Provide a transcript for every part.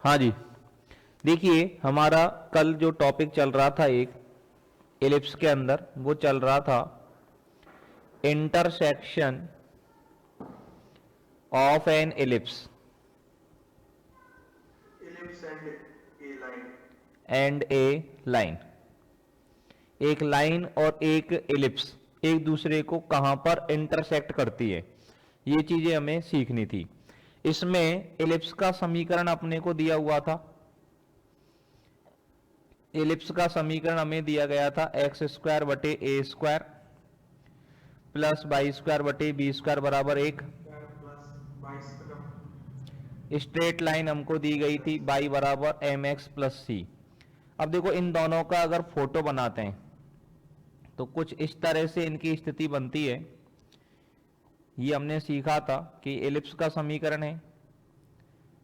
हाँ जी, देखिए हमारा कल जो टॉपिक चल रहा था एक एलिप्स के अंदर, वो चल रहा था intersection of an ellipse ellipse and a line. And A line. एक लाइन और एक एलिप्स एक दूसरे को कहां पर इंटरसेक्ट करती है, ये चीजें हमें सीखनी थी। इसमें एलिप्स का समीकरण अपने को दिया हुआ था। एलिप्स का समीकरण हमें दिया गया था एक्स स्क्वायर बटे ए स्क्वायर प्लस बाई स्क्वायर बटे बी स्क्वायर बराबर एक। Square plus y square. Straight line हमको दी गई थी बाई बराबर एम एक्स प्लस सी। अब देखो इन दोनों का अगर फोटो बनाते हैं तो कुछ इस तरह से इनकी स्थिति बनती है। ये हमने सीखा था कि एलिप्स का समीकरण है,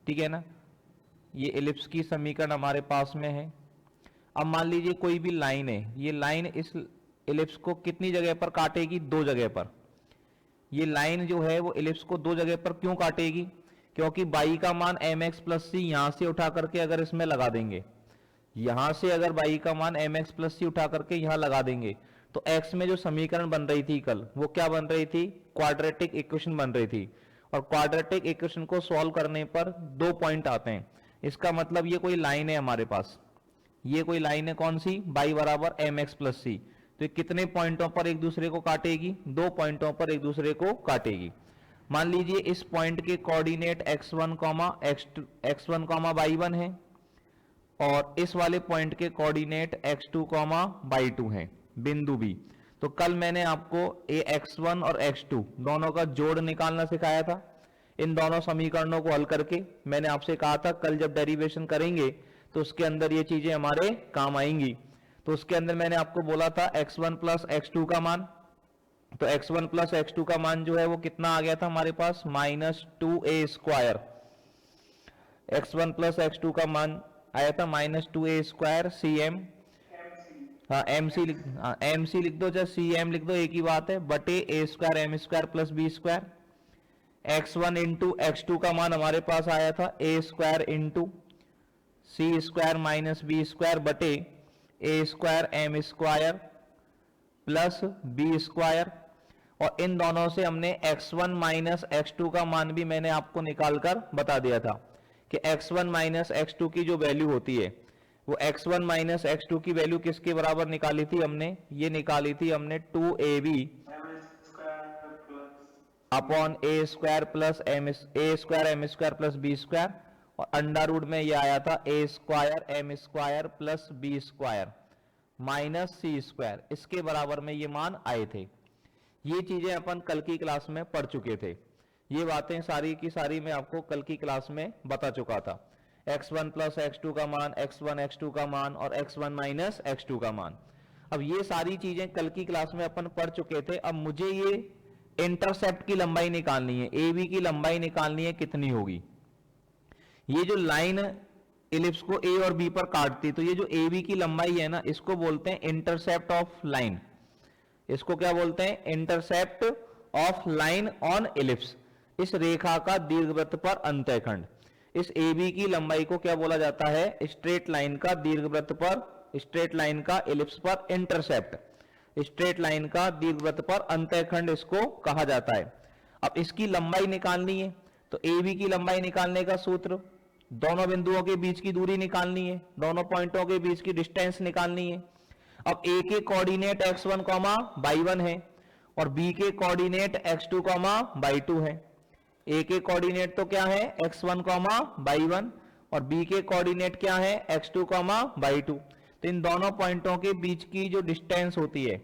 ठीक है ना। ये एलिप्स की समीकरण हमारे पास में है। अब मान लीजिए कोई भी लाइन है, ये लाइन इस एलिप्स को कितनी जगह पर काटेगी? दो जगह पर। ये लाइन जो है वो एलिप्स को दो जगह पर क्यों काटेगी? क्योंकि बाई का मान एम एक्स प्लस सी यहां से उठा करके अगर इसमें लगा देंगे, यहां से अगर बाई का मान एम एक्स प्लस सी उठा करके यहां लगा देंगे तो एक्स में जो समीकरण बन रही थी कल, वो क्या बन रही थी? क्वाड्रेटिक इक्वेशन बन रही थी। और क्वाड्रेटिक इक्वेशन को सॉल्व करने पर दो पॉइंट आते हैं। इसका मतलब ये कोई लाइन है हमारे पास, ये कोई लाइन है कौन सी? बाई बराबर एम एक्स प्लस सी। तो ये कितने पॉइंटों पर एक दूसरे को काटेगी? दो पॉइंटों पर एक दूसरे को काटेगी। मान लीजिए इस पॉइंट के कोऑर्डिनेट x1 x1 y1 है और इस वाले पॉइंट के कोऑर्डिनेट x2 y2 है, बिंदु बी। तो कल मैंने आपको ए x1 और x2 दोनों का जोड़ निकालना सिखाया था। इन दोनों समीकरणों को हल करके मैंने आपसे कहा था कल जब डेरिवेशन करेंगे तो उसके अंदर ये चीजें हमारे काम आएंगी। तो उसके अंदर मैंने आपको बोला था x1 प्लस x2 का मान, तो x1 प्लस x2 का मान जो है वो कितना आ गया था हमारे पास? -2a²। x1 प्लस x2 का मान आया था -2a² cm। MC. हाँ एम सी लिख, MC. हाँ एम सी लिख दो चाहे सी एम लिख दो, एक ही बात है, बटे a² m² plus b²। x1 into x2 का मान हमारे पास आया था a² into c² minus b² बटे a² m² प्लस b²। और इन दोनों से हमने x1 माइनस x2 का मान भी मैंने आपको निकालकर बता दिया था कि x1 माइनस x2 की जो वैल्यू होती है वो x1 माइनस x2 की वैल्यू किसके बराबर निकाली थी हमने? ये निकाली थी हमने 2ab M square plus upon a² plus a² m² plus b²। और अंडर रूट में ये आया था a² m² plus b² minus c²। इसके बराबर में ये मान आए थे। ये चीजें अपन कल की क्लास में पढ़ चुके थे। ये बातें सारी की सारी मैं आपको कल की क्लास में बता चुका था। x1 प्लस x2 का मान, x1 x2 का मान और x1 माइनस x2 का मान। अब ये सारी चीजें कल की क्लास में अपन पढ़ चुके थे। अब मुझे ये इंटरसेप्ट की लंबाई निकालनी है, ए बी की लंबाई निकालनी है, कितनी होगी? ये जो लाइन इलिप्स को ए और बी पर काटती, तो ये जो ए बी की लंबाई है ना, इसको बोलते हैं इंटरसेप्ट ऑफ लाइन। इसको क्या बोलते हैं? Intercept of line on ellipse. इस रेखा का दीर्घवृत्त पर अंतःखंड। इस ए बी की लंबाई को क्या बोला जाता है? स्ट्रेट लाइन का दीर्घवृत्त पर, स्ट्रेट लाइन का इलिप्स पर इंटरसेप्ट, स्ट्रेट लाइन का दीर्घवृत्त पर अंतःखंड इसको कहा जाता है। अब इसकी लंबाई निकालनी है तो ए बी की लंबाई निकालने का सूत्र, दोनों बिंदुओं के बीच की दूरी निकालनी है, दोनों पॉइंटों के बीच की डिस्टेंस निकालनी है। अब ए के कोऑर्डिनेट x1 y1 है और बी के कोऑर्डिनेट x2 y2 है। ए के कोऑर्डिनेट तो क्या है? x1 y1 और बी के कोऑर्डिनेट क्या है? x2 y2। तो इन दोनों पॉइंटों के बीच की जो डिस्टेंस होती है,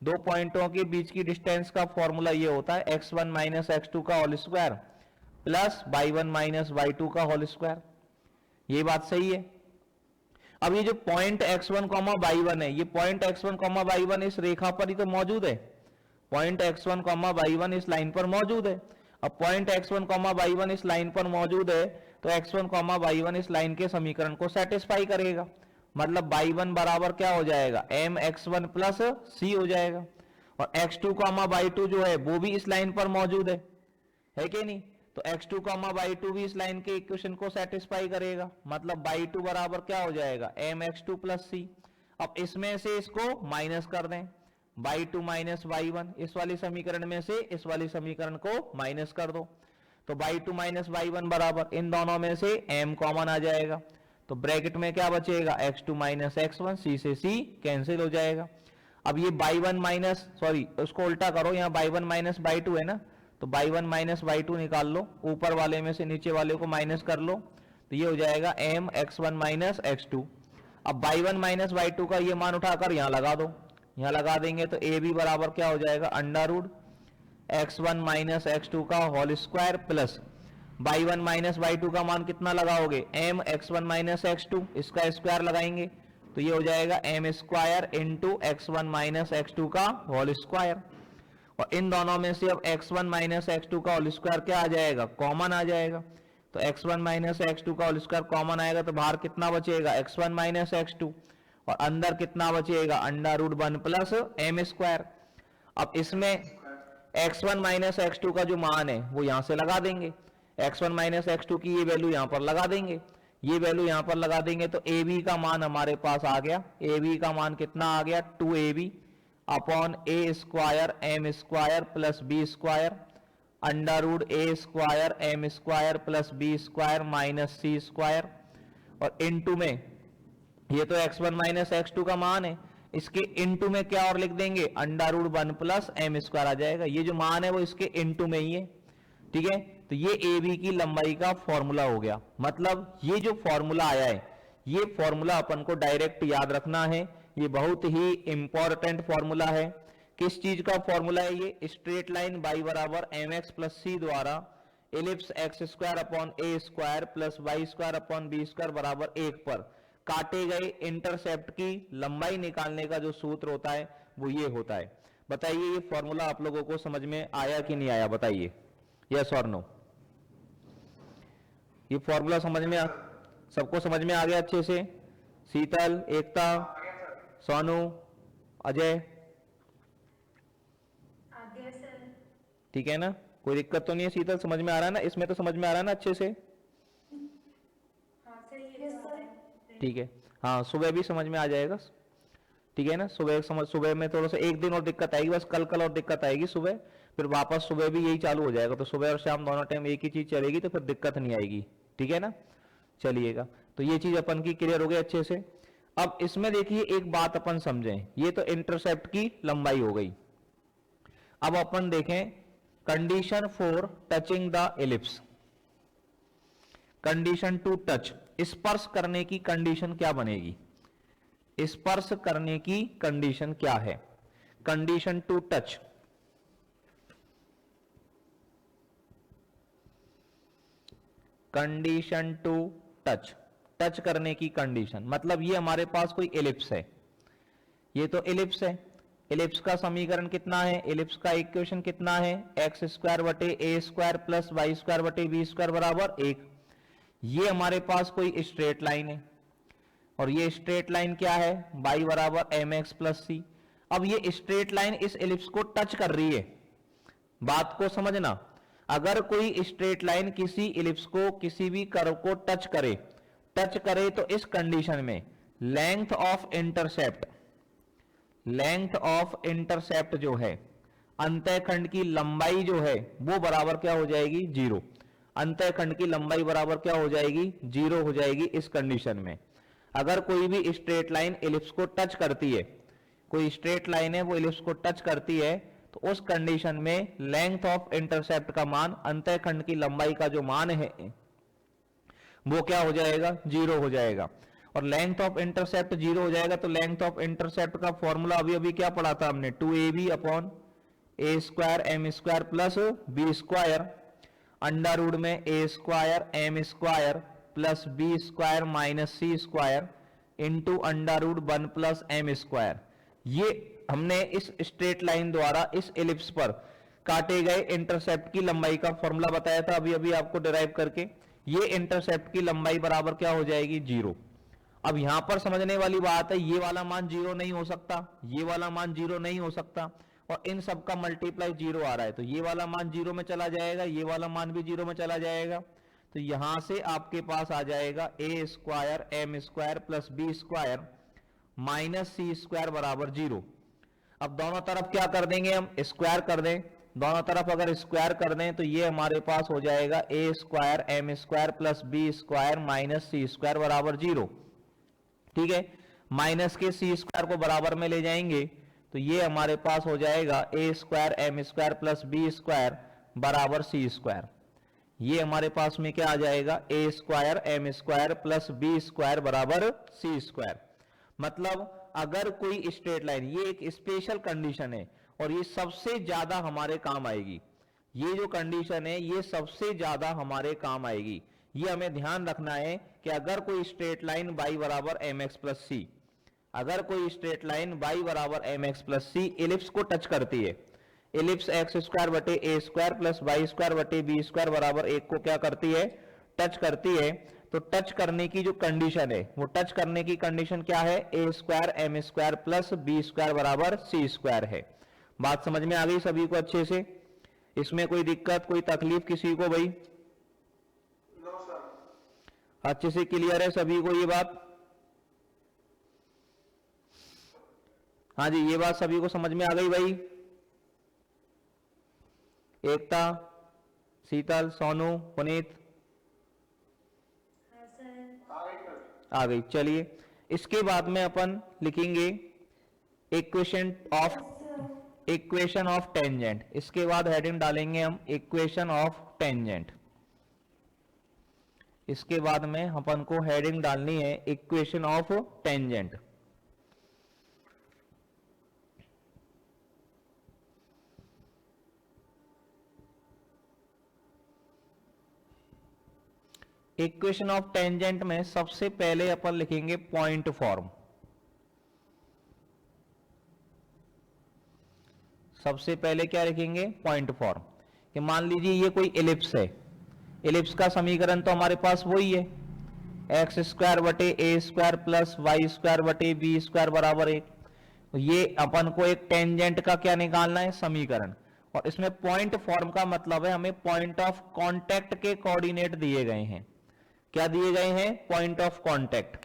दो पॉइंटों के बीच की डिस्टेंस का फॉर्मूला ये होता है x1 माइनस x2 का whole square plus y1 minus y2 का होल स्क्वायर। ये बात सही है। अब ये जो पॉइंट x1 y1 है, ये पॉइंट x1 y1 इस रेखा पर ही तो मौजूद है। पॉइंट x1 y1 इस लाइन पर मौजूद है। अब पॉइंट x1 y1 इस लाइन पर मौजूद है तो x1 y1 इस लाइन के समीकरण को सेटिस्फाई करेगा। मतलब y1 बराबर क्या हो जाएगा? mx1 प्लस c हो जाएगा। और x2 y2 जो है वो भी इस लाइन पर मौजूद है कि नहीं? तो x2 कॉमा y2 भी इस लाइन के इक्वेशन को सेटिस्फाई करेगा, मतलब y2 बराबर क्या हो जाएगा mx2 प्लस सी। अब इसमें से इसको माइनस कर दें, y2 माइनस y1, इस वाली समीकरण में से इस वाली समीकरण को माइनस कर दो, तो y2 माइनस y1 बराबर इन दोनों में से m कॉमन आ जाएगा, तो ब्रैकेट में क्या बचेगा x2 माइनस x1, c से c कैंसिल हो जाएगा। अब ये y1 माइनस सॉरी उसको उल्टा करो, यहाँ y1 माइनस y2 है ना, तो y1 माइनस y2 निकाल लो, ऊपर वाले में से नीचे वाले को माइनस कर लो, तो ये हो जाएगा m x1 माइनस x2। अब y1 माइनस y2 का ये मान उठाकर यहाँ लगा दो, यहाँ लगा देंगे तो a b बराबर क्या हो जाएगा under root x1 minus x2 का whole square plus y1 minus y2 का मान कितना लगाओगे m x1 माइनस x2, इसका स्क्वायर लगाएंगे तो ये हो जाएगा m square into x1 minus x2 का होल स्क्वायर, और इन दोनों में से अब x1 माइनस x2 का होल स्क्वायर क्या आ जाएगा कॉमन आ जाएगा, तो x1 माइनस x2 का होल स्क्वायर कॉमन आएगा तो बाहर कितना बचेगा x1 माइनस x2 और अंदर कितना बचेगा under root 1 plus m square. अब इसमें x1 माइनस x2 का जो मान है वो यहां से लगा देंगे, x1 माइनस x2 की ये वैल्यू यहां पर लगा देंगे, ये वैल्यू यहां पर लगा देंगे तो ab का मान हमारे पास आ गया, ab का मान कितना आ गया 2ab upon a square m square plus b square under root a square m square plus b square minus c square, और इनटू में ये तो x1 माइनस x2 का मान है, इसके इनटू में क्या और लिख देंगे under root 1 plus m square आ जाएगा, ये जो मान है वो इसके इनटू में ही है, ठीक है। तो ये ए बी की लंबाई का फॉर्मूला हो गया, मतलब ये जो फॉर्मूला आया है ये फॉर्मूला अपन को डायरेक्ट याद रखना है, ये बहुत ही इंपॉर्टेंट फॉर्मूला है। किस चीज का फॉर्मूला है ये, स्ट्रेट लाइन y बराबर mx प्लस सी द्वारा ellipse x square upon a square plus y square upon b square बराबर 1 पर काटे गए इंटरसेप्ट की लंबाई निकालने का जो सूत्र होता है वो ये होता है। बताइए ये फॉर्मूला आप लोगों को समझ में आया कि नहीं आया, बताइए यस और नो। ये फॉर्मूला समझ में सबको समझ में आ गया अच्छे से, शीतल, एकता, सोनू, अजय, ठीक है ना, कोई दिक्कत तो नहीं है शीतल, समझ में आ रहा है ना, इसमें तो समझ में आ रहा है ना अच्छे से, ठीक है। हाँ सुबह भी समझ में आ जाएगा, ठीक है ना, सुबह समझ, सुबह में थोड़ा सा एक दिन और दिक्कत आएगी, बस कल और दिक्कत आएगी सुबह, फिर वापस सुबह भी यही चालू हो जाएगा, तो सुबह और शाम दोनों टाइम एक ही चीज चलेगी तो फिर दिक्कत नहीं आएगी, ठीक है ना। चलिएगा, तो ये चीज अपन की क्लियर हो गई अच्छे से। अब इसमें देखिए एक बात अपन समझें, ये तो इंटरसेप्ट की लंबाई हो गई। अब अपन देखें condition for touching the ellipse, condition to touch, स्पर्श करने की कंडीशन क्या बनेगी, स्पर्श करने की कंडीशन क्या है, condition to touch, condition to touch, touch करने की कंडीशन, मतलब ये हमारे पास कोई एलिप्स है, ये तो एलिप्स है, एलिप्स का समीकरण कितना है, एलिप्स का इक्वेशन कितना है एक्स स्क्वायर बटे ए स्क्वायर प्लस वाई स्क्वायर बटे बी स्क्वायर बराबर 1। ये हमारे पास कोई स्ट्रेट लाइन है और ये स्ट्रेट लाइन क्या है y बराबर एम एक्स प्लस सी। अब ये स्ट्रेट लाइन इस एलिप्स को टच कर रही है, बात को समझना, अगर कोई स्ट्रेट लाइन किसी एलिप्स को किसी भी कर्व को टच करे तो इस कंडीशन में लेंथ ऑफ इंटरसेप्ट जो है, अंतःखंड की लंबाई जो है वो बराबर क्या हो जाएगी 0, अंतःखंड की लंबाई बराबर क्या हो जाएगी 0 हो जाएगी। इस कंडीशन में अगर कोई भी स्ट्रेट लाइन एलिप्स को टच करती है, कोई स्ट्रेट लाइन है वो एलिप्स को टच करती है, तो उस कंडीशन में लेंथ ऑफ इंटरसेप्ट का मान, अंतःखंड की लंबाई का जो मान है वो क्या हो जाएगा 0 हो जाएगा। और लेंथ ऑफ इंटरसेप्ट 0 हो जाएगा तो लेंथ ऑफ इंटरसेप्ट का फॉर्मूला अभी क्या पढ़ा था हमने, 2ab upon a square m square plus b square under root में a square m square plus b square minus c square into under root 1 plus m square. ये हमने इस स्ट्रेट लाइन द्वारा इस एलिप्स पर काटे गए इंटरसेप्ट की लंबाई का फॉर्मूला बताया था अभी आपको डिराइव करके। ये इंटरसेप्ट की लंबाई बराबर क्या हो जाएगी 0। अब यहां पर समझने वाली बात है, ये वाला मान 0 नहीं हो सकता, ये वाला मान 0 नहीं हो सकता, और इन सब का मल्टीप्लाई 0 आ रहा है, तो ये वाला मान 0 में चला जाएगा, ये वाला मान भी 0 में चला जाएगा। तो यहां से आपके पास आ जाएगा a square m square plus b square minus c square बराबर 0। अब दोनों तरफ क्या कर देंगे, हम स्क्वायर कर दें। दोनों तरफ अगर स्क्वायर कर दें तो ये हमारे पास हो जाएगा a square m square plus b square minus c square बराबर 0। ठीक है, माइनस के सी स्क्वायर को बराबर में ले जाएंगे तो ये हमारे पास हो जाएगा a square m square plus b square बराबर सी स्क्वायर। ये हमारे पास में क्या आ जाएगा, a square m square plus b square बराबर सी स्क्वायर। मतलब अगर कोई स्ट्रेट लाइन, ये एक स्पेशल कंडीशन है और ये सबसे ज्यादा हमारे काम आएगी। ये जो कंडीशन है ये सबसे ज्यादा हमारे काम आएगी। ये हमें ध्यान रखना है कि अगर कोई स्ट्रेट लाइन y बराबर एम एक्स प्लस सी, अगर कोई स्ट्रेट लाइन y बराबर एम एक्स प्लस सी एलिप्स को टच करती है, एलिप्स एक्स स्क्वायर बटे ए स्क्वायर प्लस वाई स्क्वायर बटे बी स्क्वायर बराबर 1 को क्या करती है, टच करती है, तो टच करने की जो कंडीशन है वो टच करने की कंडीशन क्या है, a square m square plus b square बराबर सी स्क्वायर है। बात समझ में आ गई सभी को अच्छे से? इसमें कोई दिक्कत कोई तकलीफ किसी को भाई? No sir. अच्छे से क्लियर है सभी को ये बात? हाँ जी, ये बात सभी को समझ में आ गई भाई? एकता, शीतल, सोनू, पुनीत आ गई। चलिए इसके बाद में अपन लिखेंगे इक्वेशन ऑफ टेंजेंट। इसके बाद हेडिंग डालेंगे हम इक्वेशन ऑफ टेंजेंट। इसके बाद में अपन को हेडिंग डालनी है equation of tangent. Equation of tangent में सबसे पहले अपन लिखेंगे पॉइंट फॉर्म। सबसे पहले क्या लिखेंगे, पॉइंट फॉर्म। कि मान लीजिए ये कोई एलिप्स है, एलिप्स का समीकरण तो हमारे पास वही है, एक्स स्क्वायर बटे ए स्क्वायर प्लस वाई स्क्वायर बटे बी स्क्वायर बराबर 1। तो ये अपन को एक टेंजेंट का क्या निकालना है, समीकरण। और इसमें पॉइंट फॉर्म का मतलब है हमें पॉइंट ऑफ कांटेक्ट के कोऑर्डिनेट दिए गए हैं। क्या दिए गए हैं, point of contact.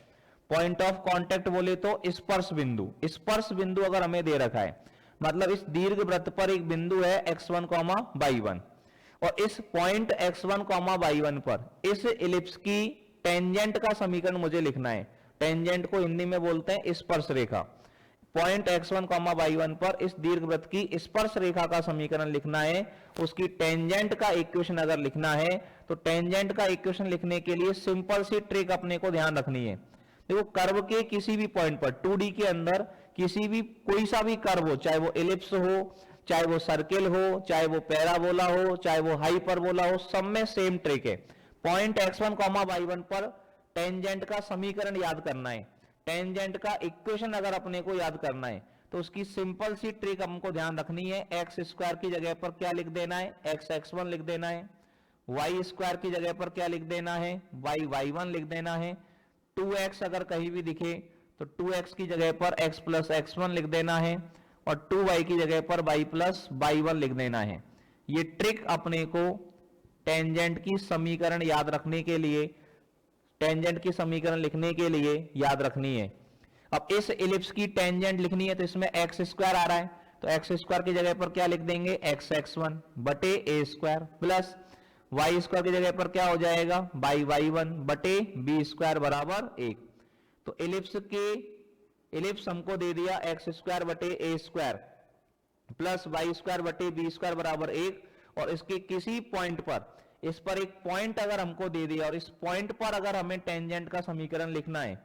Point of contact बोले तो स्पर्श बिंदु। स्पर्श बिंदु अगर हमें दे रखा है, मतलब इस दीर्घ वृत्त पर एक बिंदु है x1, y1 और इस पॉइंट x1, y1 पर इस एलिप्स की टेंजेंट का समीकरण मुझे लिखना है। टेंजेंट को हिंदी में बोलते हैं स्पर्श रेखा। पॉइंट x1, y1 पर इस दीर्घवृत्त की स्पर्श रेखा का समीकरण लिखना है। उसकी टेंजेंट का इक्वेशन अगर लिखना है तो टेंजेंट का इक्वेशन लिखने के लिए सिंपल सी ट्रिक अपने को ध्यान रखनी है। देखो कर्व के किसी भी पॉइंट पर 2D के अंदर किसी भी कोई सा भी कर्व हो, चाहे वो एलिप्स हो, चाहे वो सर्किल हो, चाहे वो पैराबोला हो, चाहे वो हाइपरबोला हो, सब में सेम ट्रिक है। पॉइंट x1, y1 पर टेंजेंट का समीकरण याद करना है, टेंजेंट का इक्वेशन अगर अपने को याद करना है तो उसकी सिंपल सी ट्रिक हमको ध्यान रखनी है। एक्स स्क्वायर की जगह पर क्या लिख देना है, x1 लिख देना है। वाई स्क्वायर की जगह पर क्या लिख देना है, y1 लिख देना है। 2x अगर कहीं भी दिखे तो 2x की जगह पर x प्लस x1 लिख देना है और 2y की जगह पर y प्लस y1 लिख देना है। ये ट्रिक अपने को टेंजेंट की समीकरण याद रखने के लिए, टेंजेंट की समीकरण लिखने के लिए याद रखनी है। अब इस एलिप्स की टेंजेंट लिखनी है तो इसमें एक्स स्क्वायर आ रहा है, तो एक्स स्क्वायर की जगह पर क्या लिख देंगे, x1 बटे ए स्क्वायर प्लस वाई स्क्वायर की जगह पर क्या हो जाएगा, y1 बटे बी स्क्वायर बराबर 1। तो एलिप्स हमको दे दिया एक्स स्क्वायर बटे ए स्क्वायर प्लस वाई स्क्वायर बटे बी स्क्वायर बराबर 1 और इसके किसी पॉइंट पर, इस पर एक पॉइंट अगर हमको दे दिया और इस पॉइंट पर अगर हमें टेंजेंट का समीकरण लिखना है,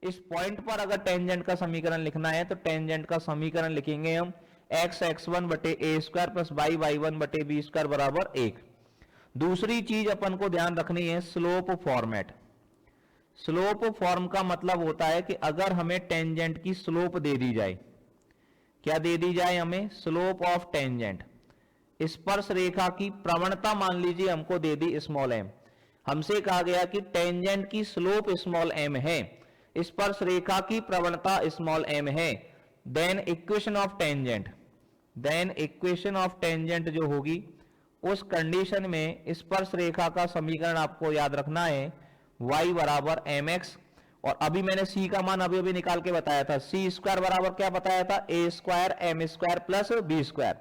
इस पॉइंट पर अगर टेंजेंट का समीकरण लिखना है तो टेंजेंट का समीकरण लिखेंगे हम x1 बटे ए स्क्वायर प्लस y1 बटे बी स्क्वायर बराबर 1। दूसरी चीज अपन को ध्यान रखनी है स्लोप फॉर्मेट। स्लोप फॉर्म का मतलब होता है कि अगर हमें टेंजेंट की स्लोप दे दी जाए, क्या दे दी जाए हमें, स्लोप ऑफ टेंजेंट। स्पर्श रेखा की प्रवणता मान लीजिए हमको दे दी स्मॉल m, हमसे कहा गया कि टेंजेंट की स्लोप स्मॉल m है, स्पर्श रेखा की प्रवणता स्मॉल m है, then equation of tangent, then equation of tangent जो होगी उस कंडीशन में स्पर्श रेखा का समीकरण आपको याद रखना है y बराबर mx, और अभी मैंने c का मान अभी निकाल के बताया था, c स्क्वायर बराबर क्या बताया था, a square m square plus b square.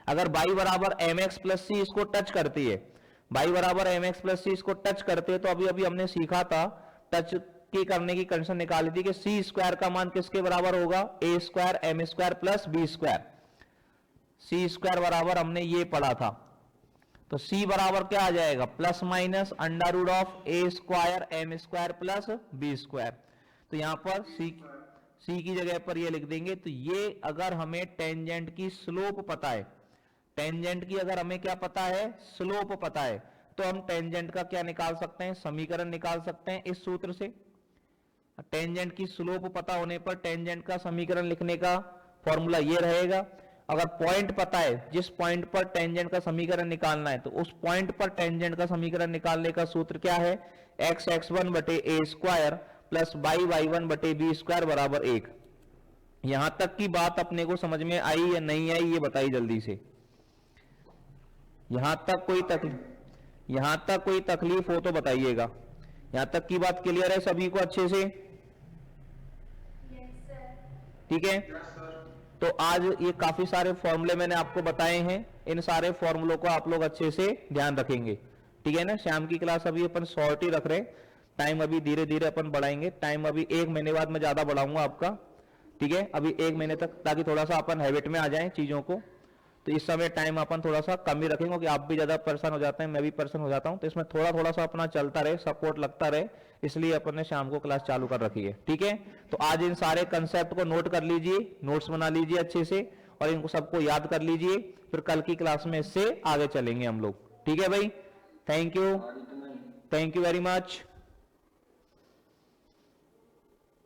अगर y बराबर mx प्लस c इसको टच करती है, y बराबर mx प्लस c इसको टच करते हैं, तो अभी अभी हमने सीखा था टच की करने की कंडीशन निकाली थी कि c स्क्वायर का मान किसके बराबर होगा, a square m square plus b square. c square बराबर हमने ये पढ़ा था, तो c बराबर क्या आ जाएगा, plus minus under root of a square m square plus b square. तो यहां पर c की जगह पर ये लिख देंगे। तो ये अगर हमें टेंजेंट की स्लोप पता है, टेंजेंट की अगर हमें क्या पता है, स्लोप पता है, तो हम टेंजेंट का क्या निकाल सकते हैं, समीकरण निकाल सकते हैं इस सूत्र से। टेंजेंट की स्लोप पता होने पर टेंजेंट का समीकरण लिखने का फॉर्मूला ये रहेगा। अगर पॉइंट पता है, जिस पॉइंट पर टेंजेंट का समीकरण निकालना है, तो उस पॉइंट पर टेंजेंट का समीकरण निकालने का सूत्र क्या है, x x1 बटे a square plus y y1 बटे b स्क्वायर बराबर 1। यहां तक की बात अपने को समझ में आई या नहीं आई, ये बताइए जल्दी से। यहां तक कोई तकलीफ हो तो बताइएगा। यहां तक की बात क्लियर है सभी को अच्छे से? ठीक है। तो आज ये काफी सारे फॉर्मूले मैंने आपको बताए हैं, इन सारे फॉर्मूलों को आप लोग अच्छे से ध्यान रखेंगे, ठीक है ना। शाम की क्लास अभी अपन शॉर्ट ही रख रहे हैं, टाइम अभी धीरे धीरे अपन बढ़ाएंगे। टाइम अभी 1 महीने बाद मैं ज्यादा बढ़ाऊंगा आपका, ठीक है, अभी 1 महीने तक, ताकि थोड़ा सा अपन हैबिट में आ जाएं चीजों को। तो इस समय टाइम अपन थोड़ा सा कम ही रखेंगे, क्योंकि आप भी ज्यादा परेशान हो जाते हैं, मैं भी परेशान हो जाता हूं। तो इसमें थोड़ा थोड़ा सा अपना चलता रहे, सपोर्ट लगता रहे, इसलिए अपन ने शाम को क्लास चालू कर रखी है, ठीक है। तो आज इन सारे कंसेप्ट को नोट कर लीजिए, नोट्स बना लीजिए अच्छे से, और इनको सबको याद कर लीजिए। फिर कल की क्लास में इससे आगे चलेंगे हम लोग, ठीक है भाई। Thank you very much.